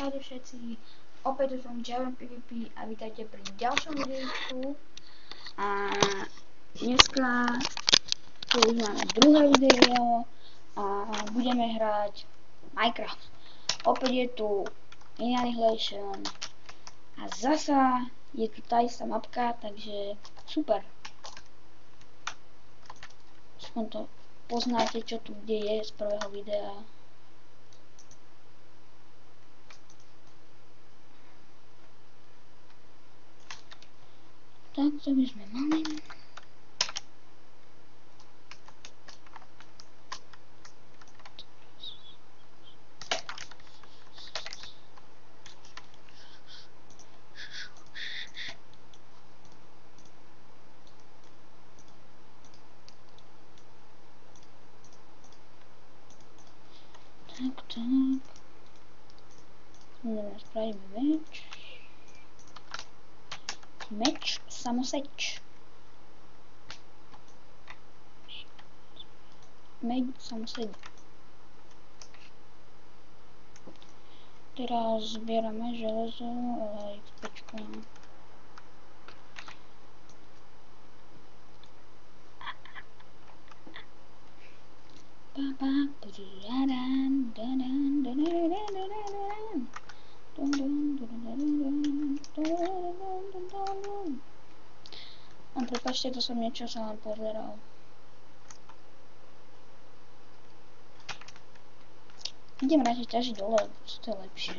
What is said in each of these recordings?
čaute všetci, opäť som Jaren PvP a vítajte pri ďalšom videjku. A dneska tu už máme druhé video a budeme hrať Minecraft. Opäť je tu Annihilation a zasa je tu tá istá mapka, takže super. Aspoň to poznáte, čo tu kde je z prvého videa. Tak, to by sme mali. Tak. Spravíme meč. Meč samoseč. Meč samoseč. Teraz zbierame železo, ale aj XPčko. Prepáčte, to som niečo sa len pozeral. Idem radšej ťažiť dole, čo to je lepšie.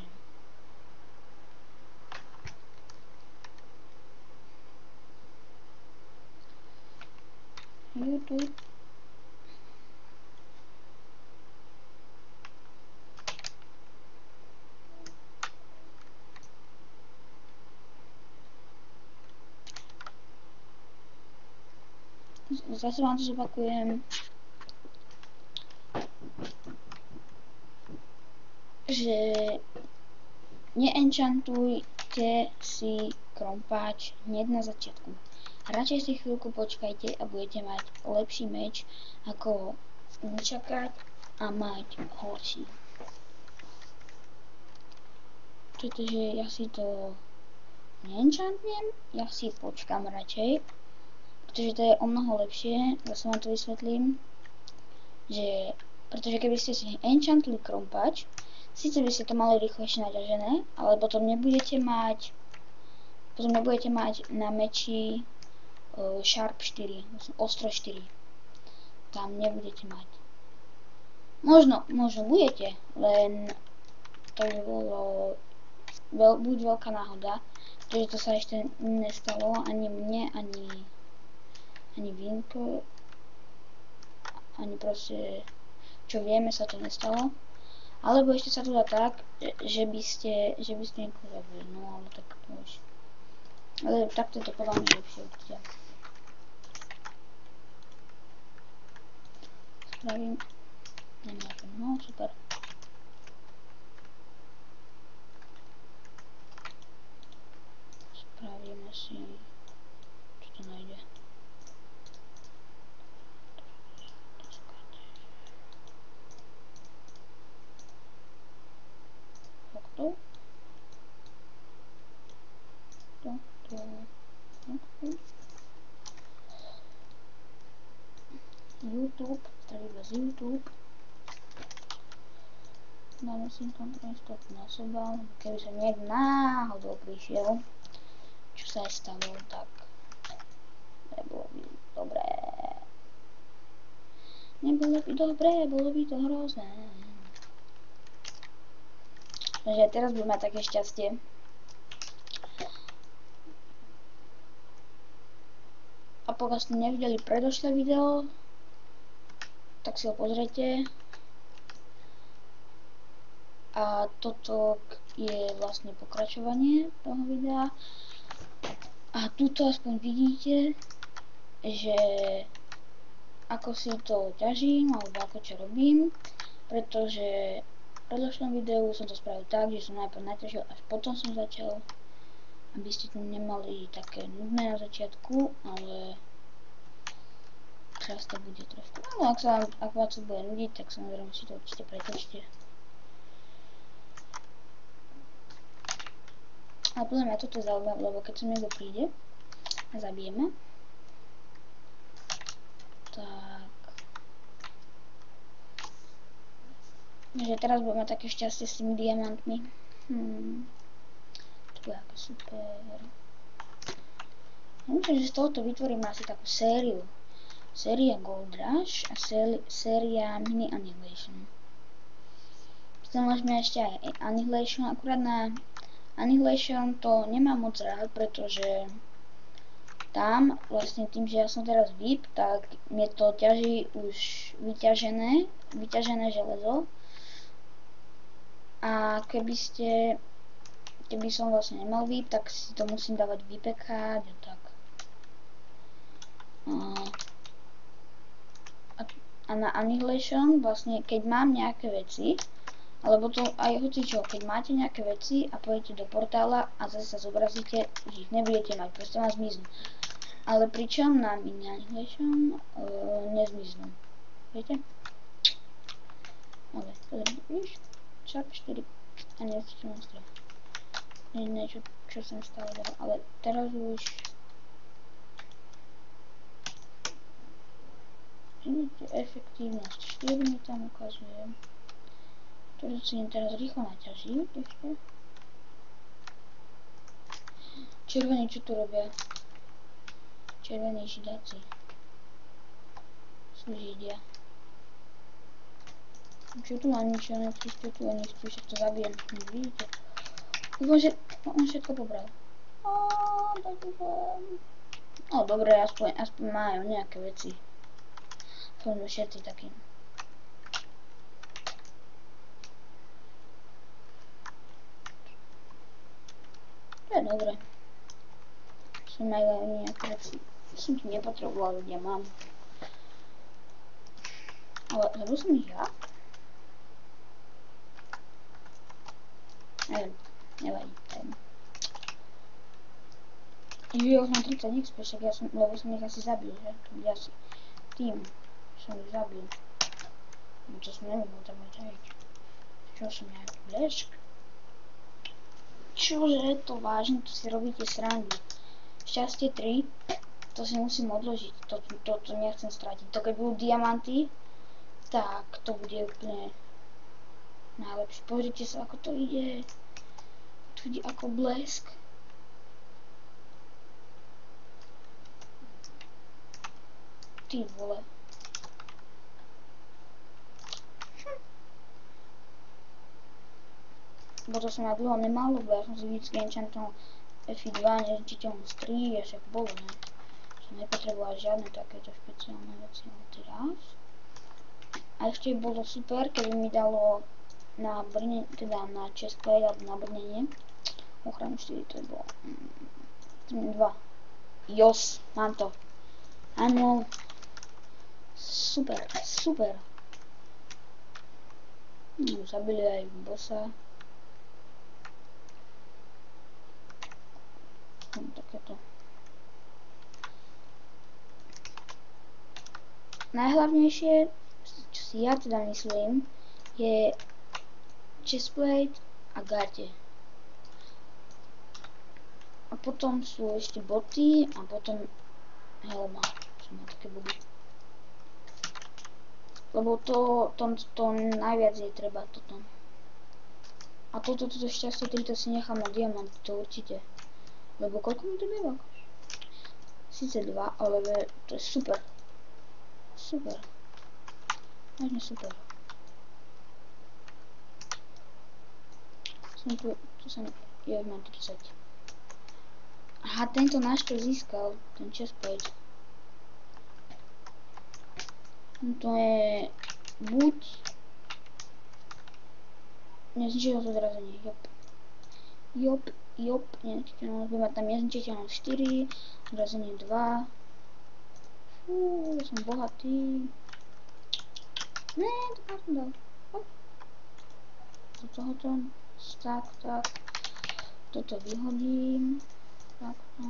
YouTube. Zase vám to zopakujem, že neenchantujte si krompáč hneď na začiatku. Radšej si chvíľku počkajte a budete mať lepší meč, ako nečakať a mať horší. Pretože ja si to neenchantnem, ja si počkám radšej, pretože to je o mnoho lepšie, zase vám to vysvetlím, že pretože keby ste si enchantli krompáč, síce by ste to mali rýchlejšie naťažené, ale potom nebudete mať na meči Sharp 4, ostro 4. Tam nebudete mať. Možno budete, len to by bolo buď veľká náhoda, pretože to sa ešte nestalo ani mne, ani Vinku, ani proste, čo vieme, sa to nestalo. Alebo ešte sa to dá tak, že by ste niekoho zabili, no ale tak to už. Ale takto je to podľa mňa lepšie určite. Spravím, nemôžem, no super. Spravíme si, čo to nájde. Takto. YouTube, tady bez YouTube. Dáme si tam priestor na seba, keby som niekde náhodou prišiel, čo sa aj stalo, tak nebolo by dobré. Nebolo by dobré, bolo by to hrozné. Takže teraz budem mať také šťastie. A pokiaľ ste nevideli predošlé video, tak si ho pozrite. A toto je vlastne pokračovanie toho videa. A tuto aspoň vidíte, že ako si to ťažím, alebo ako čo robím. Pretože v predošlom videu som to spravil tak, že som najprv naťažil, až potom som začal. Aby ste tu nemali také nudné na začiatku, ale teraz to bude trošku. No ak vás to bude nudiť, tak samozrejme si to určite pretočte. A podľa mňa toto je zaujímavé, lebo keď sem niekto príde a zabijeme, tak... Takže teraz budeme mať také šťastie s tými diamantmi. To bude ako super. Myslím, že z tohoto vytvoríme asi takú sériu. Séria Gold Rush a séria Mini Annihilation. Potom môžeme ešte aj Annihilation, akurát na Annihilation to nemám moc rád, pretože tam vlastne tým, že ja som teraz VIP, tak mne to ťaží už vyťažené železo. A keby som vlastne nemal VIP, tak si to musím dávať vypekať a tak. A na Annihilation vlastne, keď mám nejaké veci, alebo to aj hocičo, keď máte nejaké veci a pôjdete do portála a zase sa zobrazíte, že ich nebudete mať, proste vám zmiznú. Ale pričom na Mini Annihilation nezmiznú. Viete? Ale, vidíš? Sharp 4 a neviem, niečo, čo som stále dal, ale teraz už vidíte, efektívnosť 4 mi tam ukazuje. To si teraz rýchlo naťažiť ešte. Červení, čo tu robia? Červení židáci. Sú židia. Čo tu ani nič, čo tu ani nechcú, však to zabijem. Vidíte? Dúfam, že on všetko pobral. No dobre, aspoň majú nejaké veci. Som všetci takí. To je dobré. Som majú aj nejaké veci. Som tu nepotreboval, ľudia mám. Ale zabil som ich ja? Nevadí. Ja už mám 30 XP, však lebo som ich asi zabil, že? To bude asi tým, som ich zabil. No to som nemohol tam odrajiť. Čo som nejaký blesk? Čože to vážne, to si robíte srandu. Šťastie 3, to si musím odložiť, to nechcem stratiť. To keď budú diamanty, tak to bude úplne najlepšie. Pozrite sa, ako to ide. To ide ako blesk. Ty vole. Bo to som ja dlho nemal, lebo ja som si vždycky enchantoval F2, nezničiteľnosť 3, a však bolo, ne? Som nepotreboval žiadne takéto špeciálne veci, ale teraz. A ešte bolo super, keby mi dalo na brnenie, teda na chestplate alebo na brnenie. Ochranu 4, to je bolo 2. Jos, mám to. Áno. Super, super. Zabili aj bossa. Takéto. Najhlavnejšie, čo si ja teda myslím, je chestplate a gate. A potom sú ešte boty a potom helma, čo má také boty. Lebo to najviac je treba toto. A toto šťastie 3 to si nechám na diamant, to určite. Lebo koľko mi to dáva? Sice 2, ale to je super. Super. Vážne super. Som tu som, ja mám 30. Aha, tento náš to získal, ten chestplate. To je buď nezničiteľné zrazenie, jop, nezničiteľnosť, bude mať tam nezničiteľnosť 4, zrazenie 2. Ja som bohatý. Ne, to som dal. Do tohoto, tak, toto vyhodím, takto.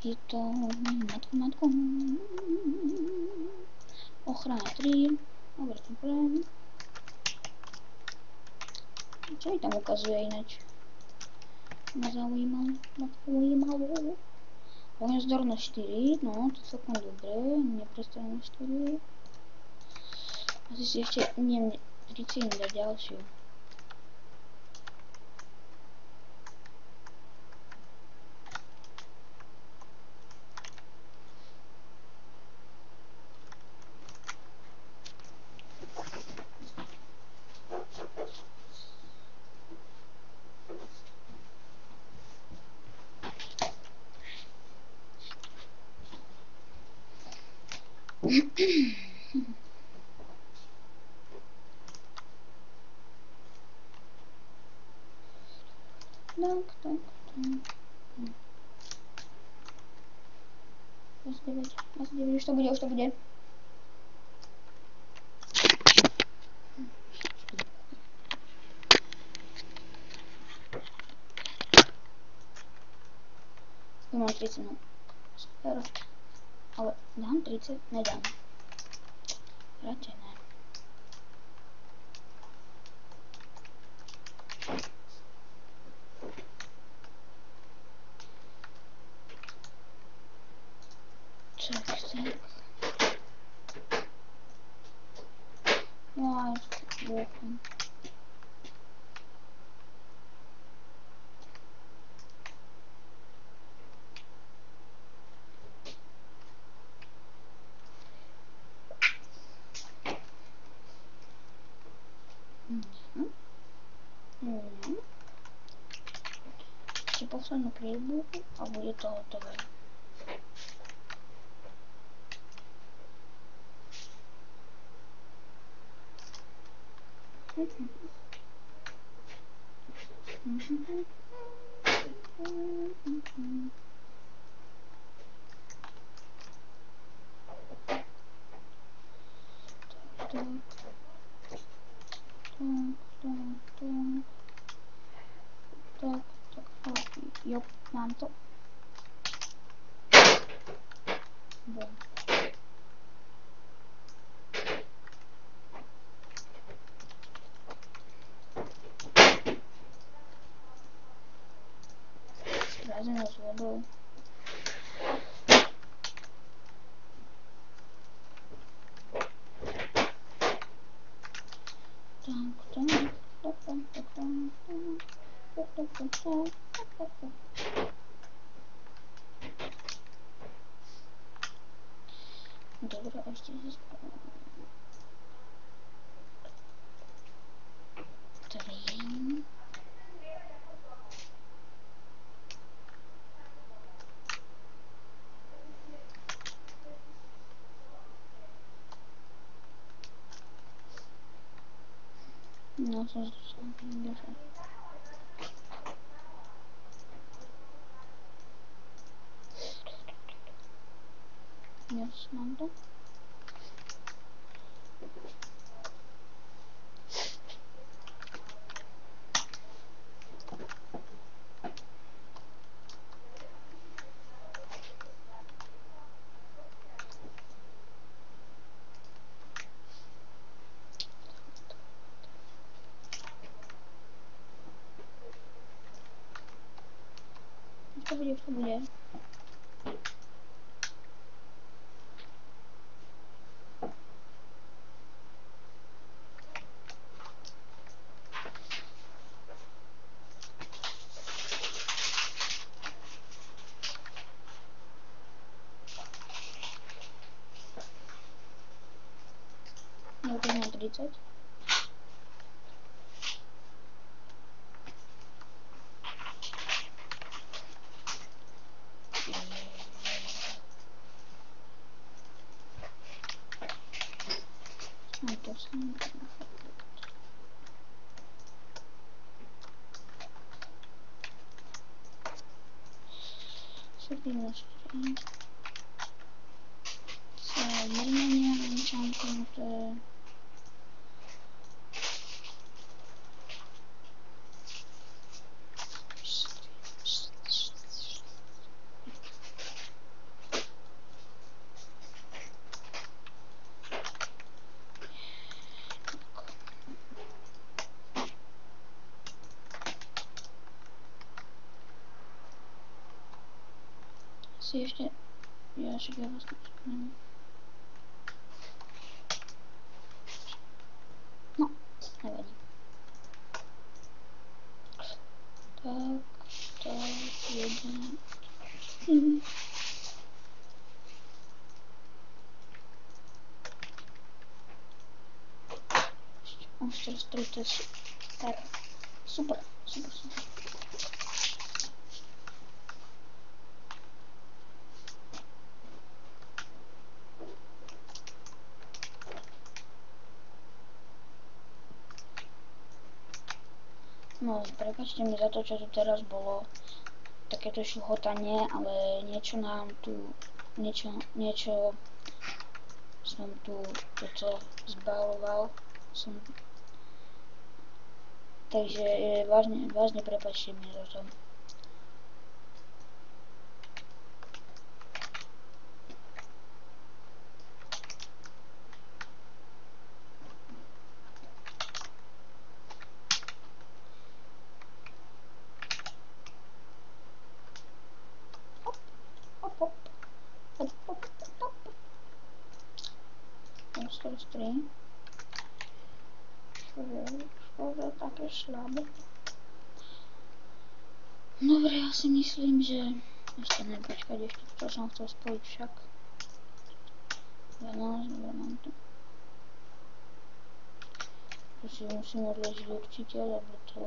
Je to matko. Ochrana 3. Dobre, super. Čo mi tam ukazuje ináč? Ma zaujímalo. Ohňozdor na 4, no to celkom dobre, neprestajem na 4. Asi si ešte idem tricín dať ďalšiu. Tak. 29, už to bude. Tu mám 30, no. Super. Ale dám 30? Nedám. Radšej ne. Tak. No, búcham. Ešte poslednú prieľbu a bude to hotové. Tak, jo, mám to. Bum. Zrazené s vodou. Dobre, ešte si spravím. 3. No, som držal. Yes, mám to. To bude. No, to mám 30. No, to som... Srdínočky. Celé mrmenia enchantnuté. si ešte... Ja však ja vlastne... No, nevadí. Tak, jeden... Monster Street, to je super. Super. No, prepáčte mi za to, čo tu teraz bolo. Takéto šuchotanie, ale niečo nám tu... Niečo som tu toto zbaloval. Takže vážne prepáčte mi za to. Hop. Monster Stream. Čože také slabé. Dobre, ja si myslím, že... Ešte nepočkať, to som chcel spojiť však. Dobre, mám to. To si musím odložiť určite, lebo to...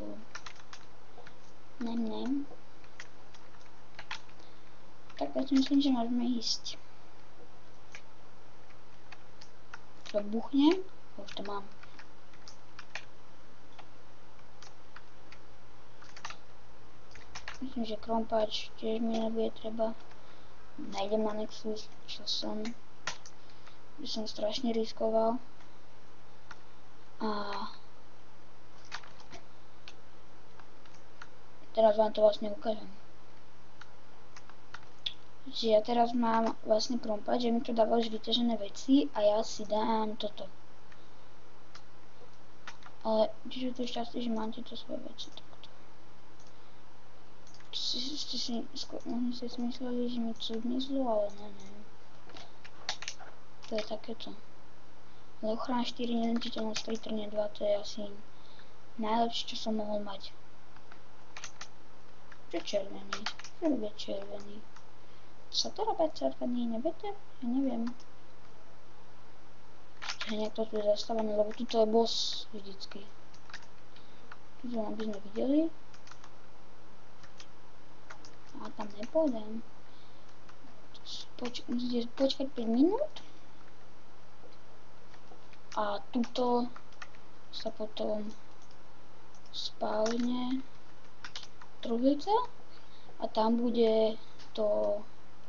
Nem. Tak ja si myslím, že môžeme ísť. To buchne, už to mám. Myslím, že krompáč tiež mi nebude treba. Najdem na Nexus, čo by som strašne riskoval. A teraz vám to vlastne ukážem. Že ja teraz mám vlastne krompáč, že mi to dáva už vyťažené veci a ja si dám toto. Ale čiže to je šťastie, že mám tieto svoje veci. Oni si mysleli, že mi to zmizlo, ale ne. To je takéto. Ale ochrana 4, nezničiteľnosť 3, trne 2, to je asi najlepšie, čo som mohol mať. Čo červený? Čo bude červený? Sa to robí červený, neviete? Ja neviem. Nejak to tu je zastavené, lebo tuto je boss vždycky. Tuto aby sme videli. A tam nepôjdem. Musíte počkať 5 minút. A tuto sa potom spálne truhlica. A tam bude to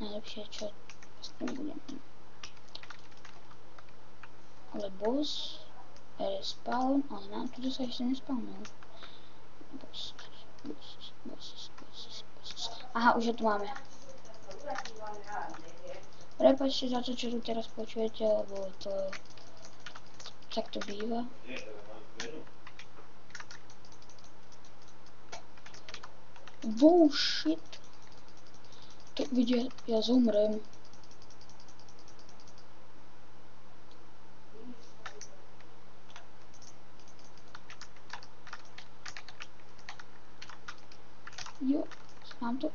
najlepšie, čo s tým budem. Ale boss, respawn, ale nám tuto sa ešte nespawnul. Boss. Aha, už ho tu máme. Prepáčte za to, čo tu teraz počujete, lebo to tak to býva. Bullshit. To vidia, ja zomrem. Jo, mám to.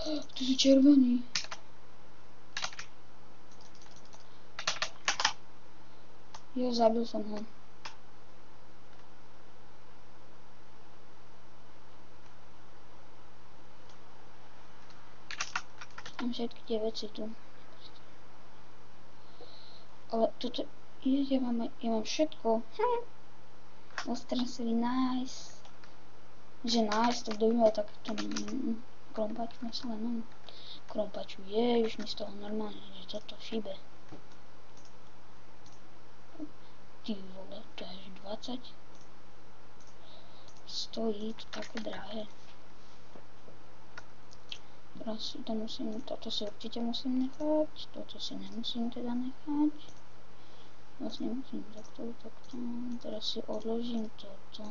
To sú červený. Jo, zabil som ho. Mám všetky tie veci tu. Ale toto... Ja mám všetko. Ostrasili, nice. Že nice, to kdo by mal takto krompaču myslenom. Krompaču je, už mi z toho normálne, že toto šíbe. Ty vole, to je až 20. Stojí to také drahé. Teraz si to musím, toto si určite musím nechať, toto si nemusím teda nechať. Vlastne musím takto. Teraz si odložím toto.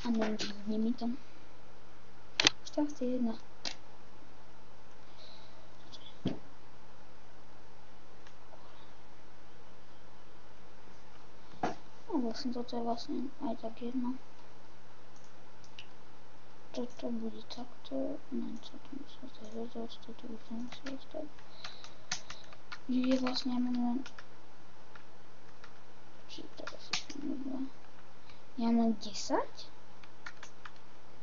A nevidí mi to. Šťastie jedna. No vlastne toto je vlastne aj tak jedno. Toto bude takto, no toto musí ostať rozhod, toto už nemusí ostať. Je vlastne len... Či teraz si to ja mám 10?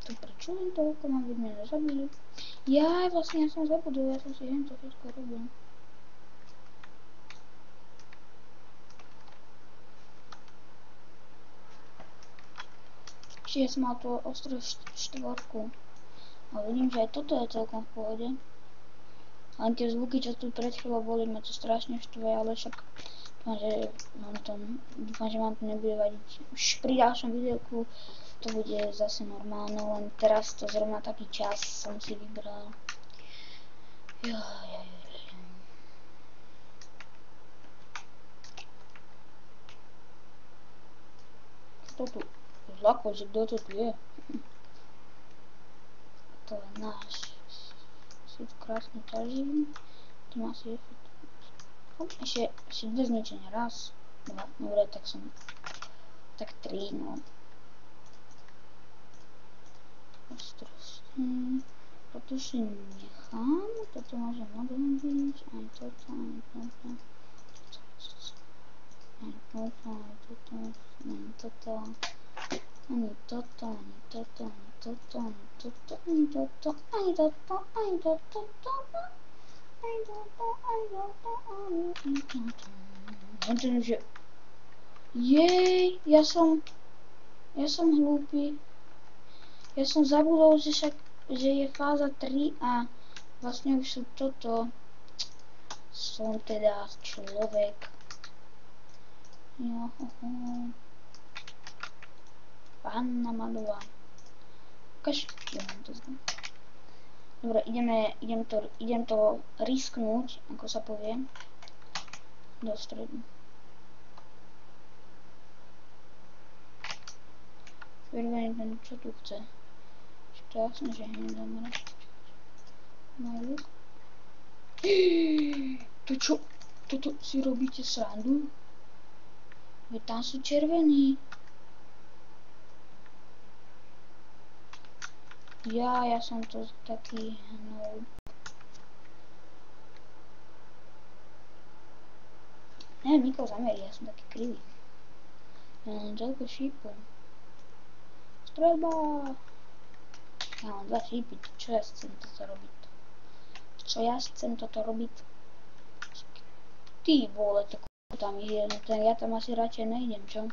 To prečo len toľko mám, veď mňa nezabili? Jaj, vlastne ja som zabudol, ja som si hento všetko robil. Čiže som mal tú ostrú štvorku. A vidím, že aj toto je celkom v pohode. Len tie zvuky, čo tu pred chvíľou boli, ma to strašne štve, ale však dúfam, že vám to nebude vadiť. Už pri ďalšom videjku to bude zase normálne, len teraz to zrovna taký čas som si vybral. Kto tu? Zlako, že kto to tu je? To je náš. Si tu krásne ťažím. Tu má si ešte dve zničenia. Raz, dva. Dobre, tak som... Tak 3, no. Ostrostne. Toto si nechám. Toto môžem odhodiť. Aj toto, aj toto. Aj toto, aj toto. Aj toto. Ani toto, ani toto, ani toto, ani toto, ani toto, ani toto, ani toto, ani toto, ani toto, ani toto. Viem, že... Jej, ja som hlúpy. Ja som zabudol, že je fáza 3 a vlastne už sú toto. Som teda človek. Johoho. Panna Madová. Ukáž, ja mám to znam. Dobre, idem to risknúť, ako sa povie, do stredu. Verím, čo tu chce. To je jasné, že hneď zamre. Majluk. To čo? Toto si robíte srandu? Veď tam sú červení. Ja som to taký hnoj. Neviem, nikoho zamerí, ja som taký krivý. Ja mám toľko šípov. Streľba! Ja mám 2 šípy, čo ja chcem toto robiť? Ty vole, to tam je, ja tam asi radšej nejdem, čo?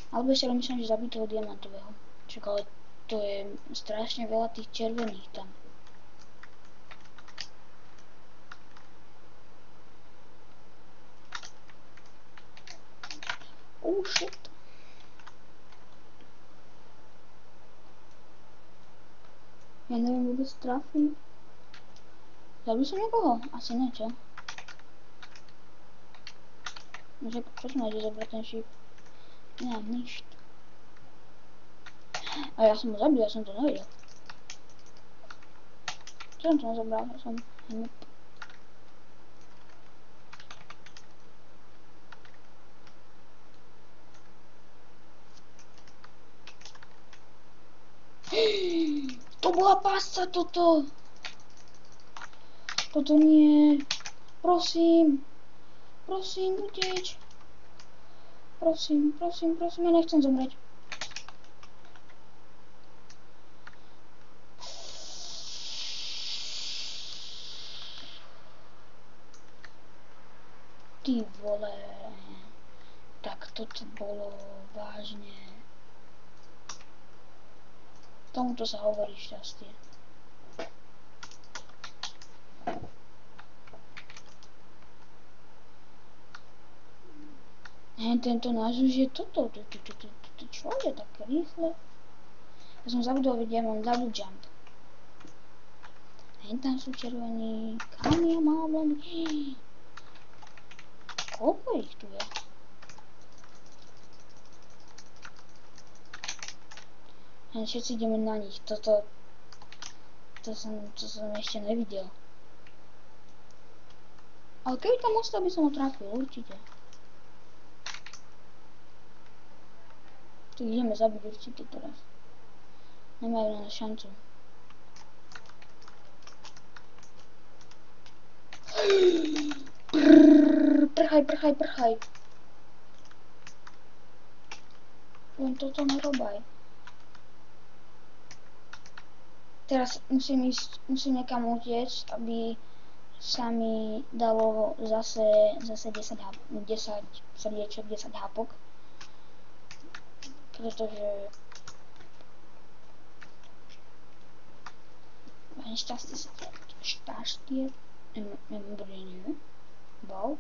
Alebo ešte rozmýšľam, že zabiť toho diamantového. Čak, ale to je strašne veľa tých červených tam. Oh shit. Ja neviem vôbec trafiť. Zabil som niekoho? Asi ne, čo? Čo som nájde zobrať ten šíp? Nemám nič. A ja som ho zabil, ja som to nevedel. Čo som to nezobral? Ja som hnup. To bola pásca toto! Toto nie. Prosím. Prosím, uteč. Prosím, ja nechcem zomrieť. Ty vole. Tak toto bolo vážne. Tomuto sa hovorí šťastie. Tento náš už je toto. Čo je tak rýchle? Ja som zabudol, veď ja mám double jump. Tam sú červení. Kam ja mám len... Koľko ich tu je? A všetci ideme na nich. To som ešte nevidel. Ale keby tam ostal, by som ho trafil, určite. Tu ideme zabiť určite teraz. Nemajú na nás šancu. Prchaj. Len toto nerobaj. Teraz musím niekam utiecť, aby sa mi dalo zase 10 srdiečok, 10 hapok. Pretože šťastie brnenie. Bob,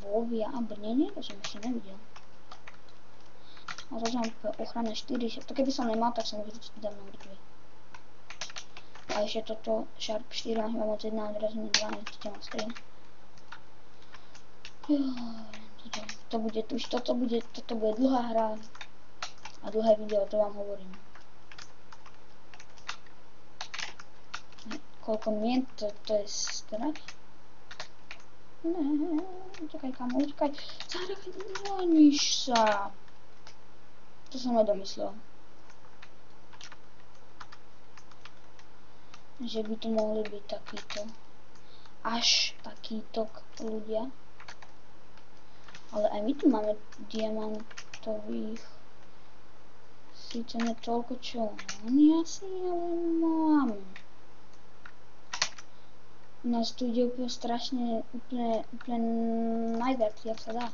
Vovia a brnenie, to som ešte nevidel. A to mám ochranné 4, to keby som nemal, tak som už vždy dávno mŕtvy. A ešte toto Sharp 4, mám iba moc 1, odrazenie 2, určite mám 3. Toto bude dlhá hra a dlhé video, to vám hovorím. Koľko mien, to je strach. Ne, čakaj, kamo, utekaj. Zaraníš sa. To som nedomyslel. Že by tu mohli byť takýto. Až takýto ľudia. Ale aj my tu máme diamantových. Sice ne toľko čo oni asi, ale máme. U nás tu ide úplne strašne, úplne najviac, jak sa dá.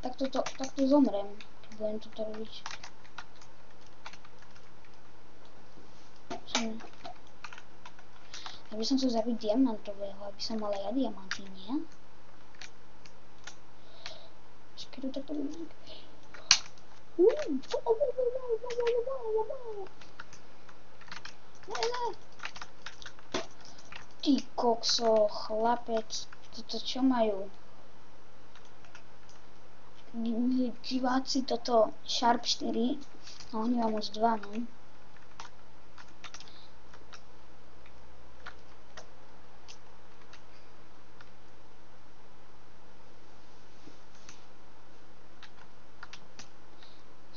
Takto zomrem, keď budem toto robiť. Ja by som chcel zabiť diamantového, aby som mal aj ja diamanty, nie? Keď to takto bude. Ty kokso, chlapec, toto čo majú? Diváci, toto Sharp 4, no oni mám už 2, no.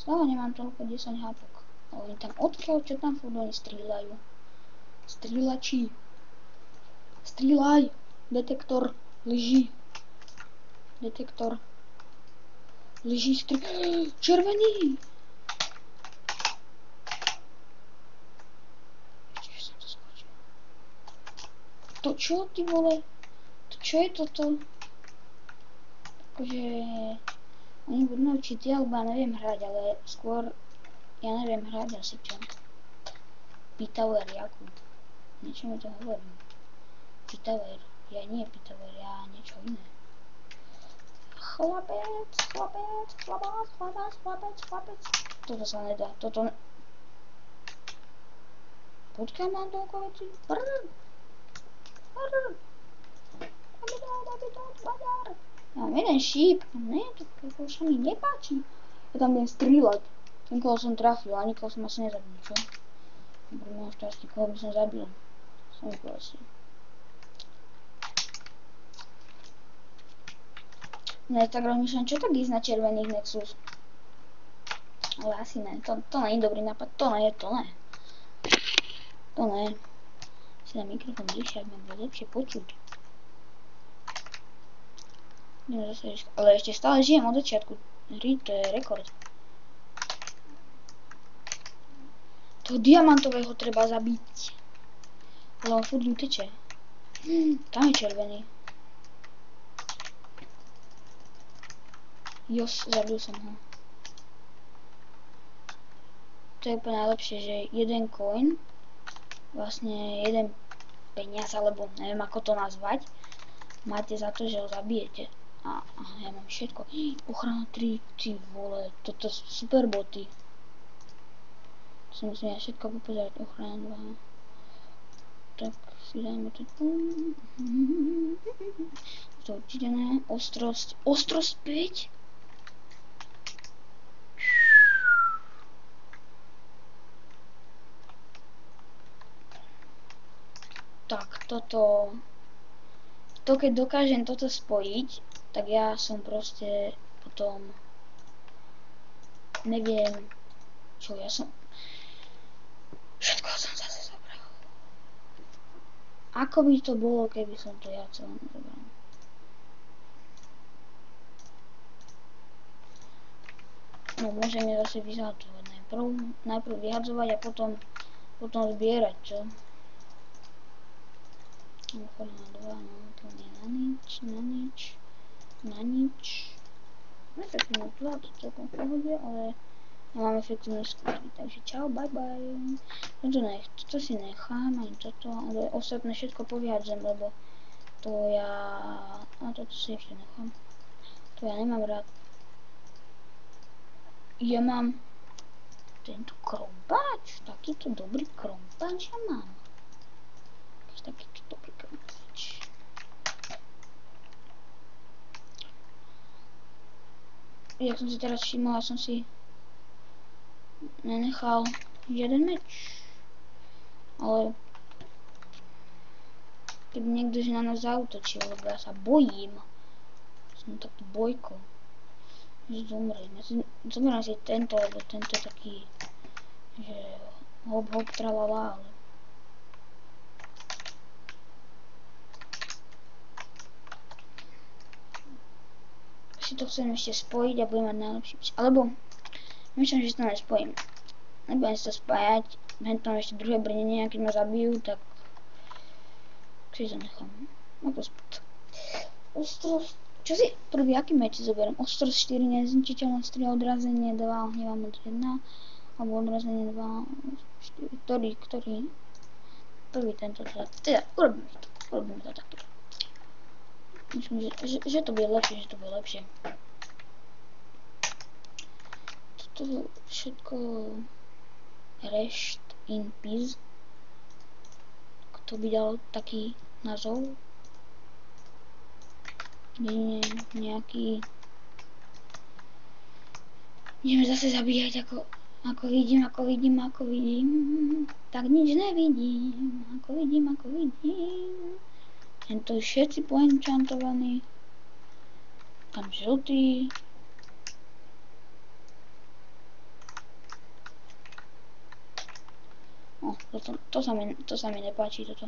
Znova nemám toľko 10 hápok. Ale oni tam odkiaľ, čo tam furt oni strieľajú. Strieľači. Strieľaj! Detektor lží. Detektor lží, červený! Ešte som to skočil. To čo, ty vole? To čo je toto? Akože... Oni budú naučiť, alebo ja neviem hrať, ale skôr... Ja neviem hrať asi čo. Pitower, Jakub. Niečo mi to hovorí. Pitower. Ja nie Pitower, ja niečo iné. Chlapec. Toto sa nedá, toto... Počkaj, mám toľko veci. Ja mám jeden šíp. Ne, to sa mi nepáči. Ja tam budem strieľať. Ten, koho som trafil, a nikoho som asi nezabil, čo? Pri môjom šťastí, koho by som zabil. Som asi. Ne, tak rozmýšľam, čo tak ísť na červených Nexus. Ale asi ne, to nie je dobrý nápad, to ne. To ne. Si dám mikrofón bližšie, ak ma bude lepšie počuť. Ale ešte stále žijem od začiatku hry, to je rekord. Toho diamantového treba zabiť. Ale on furt uteče. Tam je červený. Jos, zabil som ho. To je úplne najlepšie, že jeden coin, vlastne jeden peniaz, alebo neviem ako to nazvať, máte za to, že ho zabijete. A ja mám všetko. Ochrana 3, ty vole, toto sú super boty. To si musím ja všetko popozerať. Ochrana 2. Tak si dáme to. To určite ne. Ostrosť 5. Tak, toto... To keď dokážem toto spojiť, tak ja som proste potom... Neviem... Čo, ja som... Všetko som zase zobral. Ako by to bolo, keby som to ja celé nezobral? No, môžeme zase vyhadzovať. Najprv vyhadzovať a potom zbierať, čo? Na 2, no to nie na nič. Efektívne tu, to celkom v pohode, ale nemám efektívne skutky, takže čau, bye bye. Toto si nechám, ani toto, ale ostatné všetko povyhadzem, lebo to ja... A toto si ešte nechám. To ja nemám rád. Ja mám tento krompáč, takýto dobrý krompáč ja mám. Takýto dobrý krompáč. Jak som si teraz všimol, ja som si nenechal jeden meč. Ale keby niekto na nás zautočil, lebo ja sa bojím. Som taký bojko. Že zomriem. Ja zomriem si tento, lebo tento je taký, že hop hop tralala, ale si to chcem ešte spojiť a budem mať najlepší meč. Alebo myšľam, že si to nespojím. Nebudem si to spájať, len tam ešte druhé brnenie, keď ma zabijú, tak si to nechám. No pospať. Ostro... Čo si prvý, aký meč zoberiem? Ostro 4, nezničiteľnosť 3, odrazenie 2, hnevá moc 1, alebo odrazenie 2, 4, ktorý? Prvý tento, teda urobíme to takto. Myslím, že to bude lepšie, Toto všetko rest in peace. Kto by dal taký názov? Nejaký... Ideme zase zabíjať, ako vidím. Tak nič nevidím. Ako vidím. Tento je všetci poenchantovaní. Tam žltý. To sa mi nepáči, toto.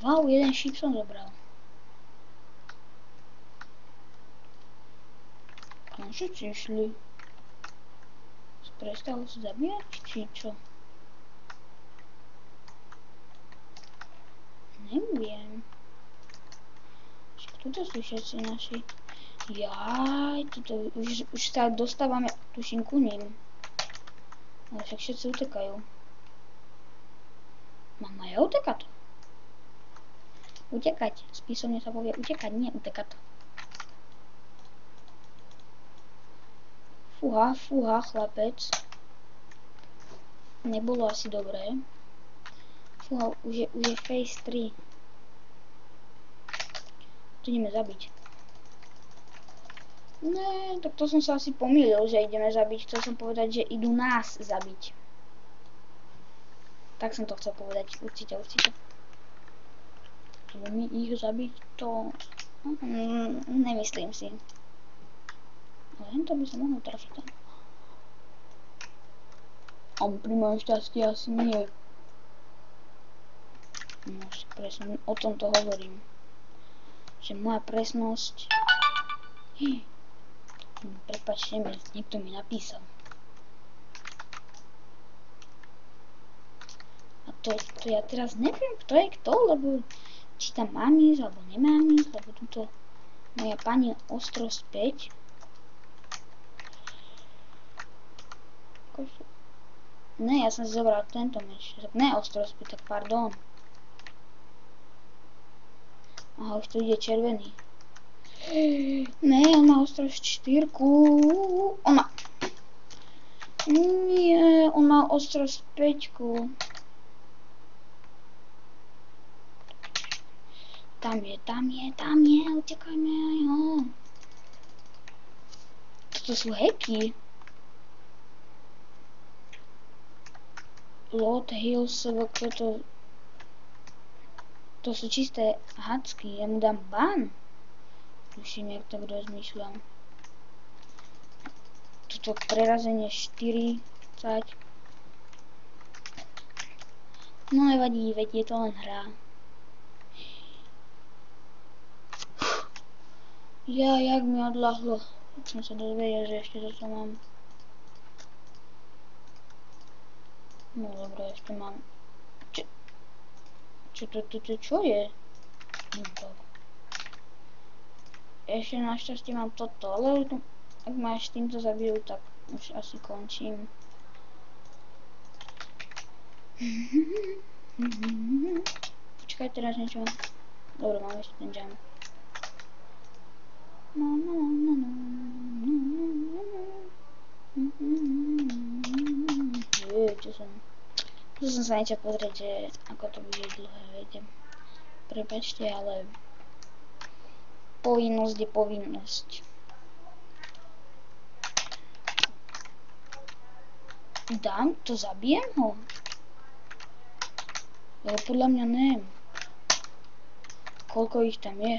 Wow, jeden šíp som zobral. Kam všetci išli? Prestalo sa zabíjať, či čo? Neviem. Tuto sú všetci naši. Jaj, tuto už sa dostávame, tuším, ku ním. Ale však všetci utekajú. Mám aj utekať. Utekať. Spísomne sa povie utekať, nie utekať. Fúha, chlapec. Nebolo asi dobré. Fúha, už je phase 3. To ideme zabiť. Ne, tak to som sa asi pomýlil, že ideme zabiť. Chcel som povedať, že idú nás zabiť. Tak som to chcel povedať. Určite. Lebo my ich zabiť, to... nemyslím si. Ale to by sa mohlo trafiť tam. A pri mojom šťastí asi nie. No, presne, o tomto hovorím. Že moja presnosť... Prepáčte mi, niekto mi napísal. A to ja teraz neviem, kto je kto, lebo či tam mám ísť, alebo nemám ísť, lebo tuto moja pani Ostrosť 5. Ne, ja som si zobral tento meč. Ne, Ostrosť 5, tak pardon. Aha, už tu ide červený. Ne, on má Ostrosť 4. On má... Nie, on má Ostrosť 5. Tam je, utekajme, jo. Toto sú hacky. Lord Hills, toto To sú čisté hacky, ja mu dám ban. Tuším, jak tak rozmýšľam. Tuto prerazenie 40. No nevadí, veď je to len hra. Ja, jak mi odľahlo. Som sa dozvedel, že ešte toto mám. No dobré, ešte mám. Čo je? No tak. Ešte našťastie mám toto, ale ak ma ešte týmto zabijú, tak už asi končím. Počkaj, teraz niečo. Dobre, mám ešte ten jump. Tu som sa niečo pozrieť, že ako to bude dlhé, viete. Prepáčte, ale povinnosť je povinnosť. Dám to, zabijem ho? Ale podľa mňa neviem. Koľko ich tam je?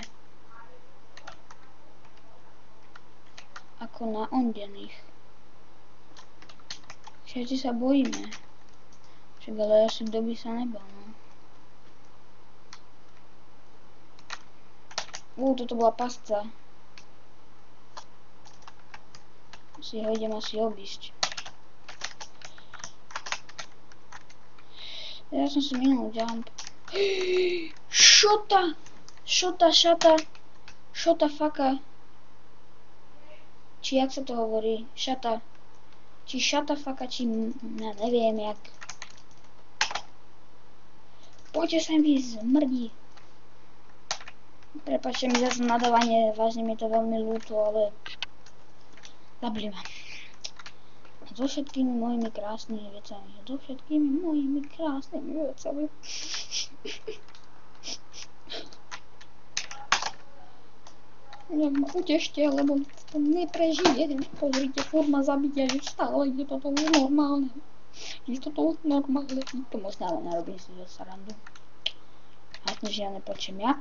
Ako naondených. Všetci sa bojíme. Však ale asi kto by sa nebal, no. Toto bola pasca. Si ho idem asi obísť. Ja som si minul jump. Šota! Šota faka. Či jak sa to hovorí? Šata. Či šata faka, či ja neviem jak. Poďte sem vy zmrdí. Prepáčte mi zase nadávanie, vážne mi to veľmi ľúto, ale zabili ma. So všetkými mojimi krásnymi vecami. Jak ma utešte, lebo to neprežije. Pozrite, furt ma zabíja, že stále je toto už normálne. To možno ale nerobím si zo sarandu. Vlastne žiadne počím ja.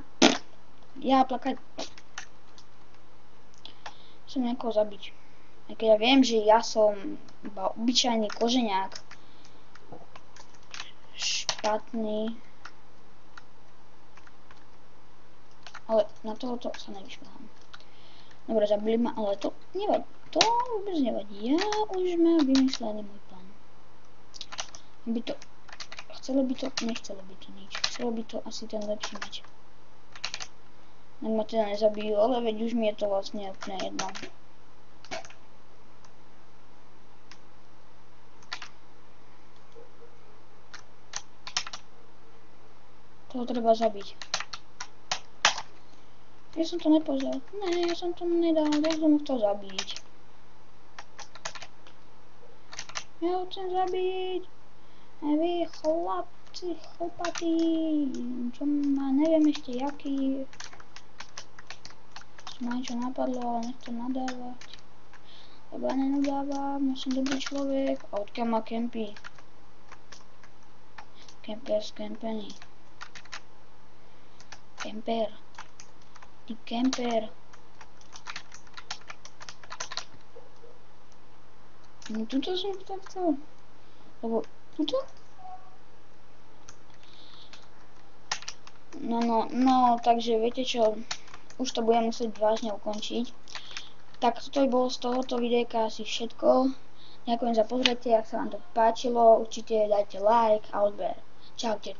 Ja plakať. Chcem niekoho zabiť. A keď ja viem, že ja som iba obyčajný koženiak. Špatný. Ale na tohoto sa nevyšplhám. Dobre, zabili ma, ale to nevadí. To vôbec nevadí. Ja už mám vymyslený môj plán. Chcelo by to, nechcelo by to nič. Chcelo by to asi ten lepší mať. Ak ma teda nezabijú, ale veď už mi je to vlastne úplne jedno. Toho treba zabiť. Ja som to nepozrel. Ne, ja som to nedal, ja som ho chcel zabiť. Ja ho chcem zabiť. A vy chlapatí, čo ma neviem ešte jaký. Ma niečo napadlo, ale nechcem nadávať. Lebo ja nenadávam, ja som dobrý človek. A odkiaľ ma kempí? Kemper skempený. Kemper. Ty kemper. No tuto som tak chcel. Lebo tuto? No, takže viete čo, už to budem musieť vážne ukončiť. Tak toto by bolo z tohoto videjka asi všetko. Ďakujem za pozretie, ak sa vám to páčilo, určite dajte like a odber. Čaute.